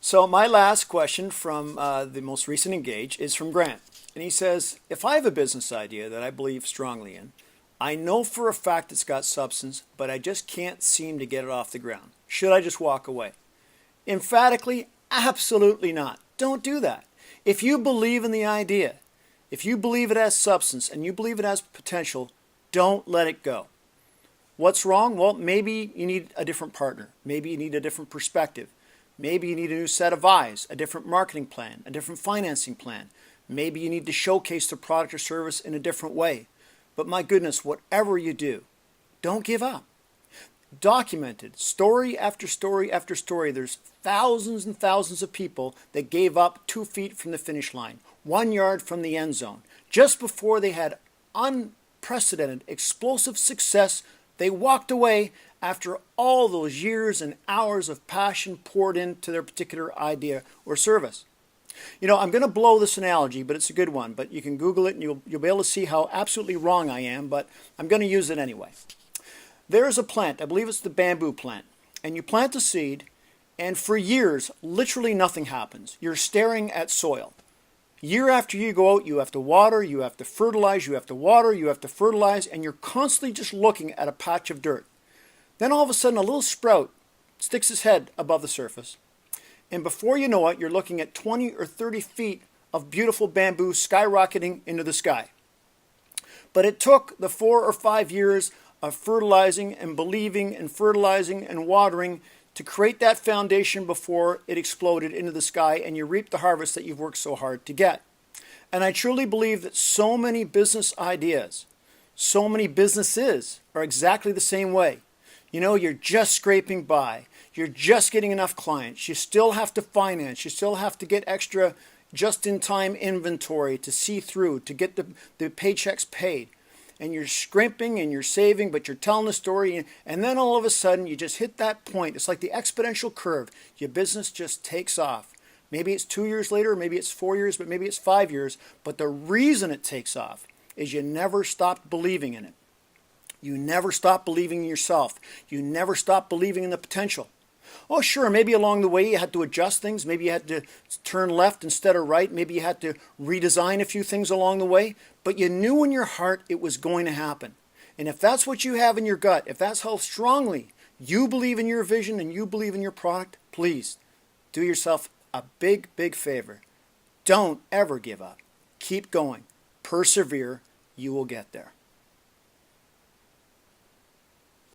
So my last question from the most recent Engage is from Grant. And he says, if I have a business idea that I believe strongly in, I know for a fact it's got substance, but I just can't seem to get it off the ground. Should I just walk away? Emphatically, absolutely not. Don't do that. If you believe in the idea, if you believe it has substance and you believe it has potential, don't let it go. What's wrong? Well, maybe you need a different partner. Maybe you need a different perspective. Maybe you need a new set of eyes, a different marketing plan, a different financing plan. Maybe you need to showcase the product or service in a different way. But my goodness, whatever you do, don't give up. Documented, story after story after story, there's thousands and thousands of people that gave up 2 feet from the finish line, 1 yard from the end zone. Just before they had unprecedented, explosive success, they walked away after all those years and hours of passion poured into their particular idea or service. You know, I'm going to blow this analogy, but it's a good one. But you can Google it and you'll be able to see how absolutely wrong I am, but I'm going to use it anyway. There is a plant, I believe it's the bamboo plant, and you plant the seed, and for years, literally nothing happens. You're staring at soil. Year after year you go out, you have to water, you have to fertilize, you have to water, you have to fertilize, and you're constantly just looking at a patch of dirt. Then all of a sudden a little sprout sticks its head above the surface. And before you know it, you're looking at 20 or 30 feet of beautiful bamboo skyrocketing into the sky. But it took the 4 or 5 years of fertilizing and believing and fertilizing and watering to create that foundation before it exploded into the sky and you reap the harvest that you've worked so hard to get. And I truly believe that so many business ideas, so many businesses are exactly the same way. You know, you're just scraping by. You're just getting enough clients. You still have to finance. You still have to get extra just-in-time inventory to see through, to get the paychecks paid. And you're scrimping and you're saving, but you're telling the story. And then all of a sudden, you just hit that point. It's like the exponential curve. Your business just takes off. Maybe it's 2 years later, maybe it's 4 years, but maybe it's 5 years. But the reason it takes off is you never stopped believing in it. You never stopped believing in yourself. You never stopped believing in the potential. Oh, sure, maybe along the way you had to adjust things. Maybe you had to turn left instead of right. Maybe you had to redesign a few things along the way. But you knew in your heart it was going to happen. And if that's what you have in your gut, if that's how strongly you believe in your vision and you believe in your product, please do yourself a big, big favor. Don't ever give up. Keep going. Persevere. You will get there.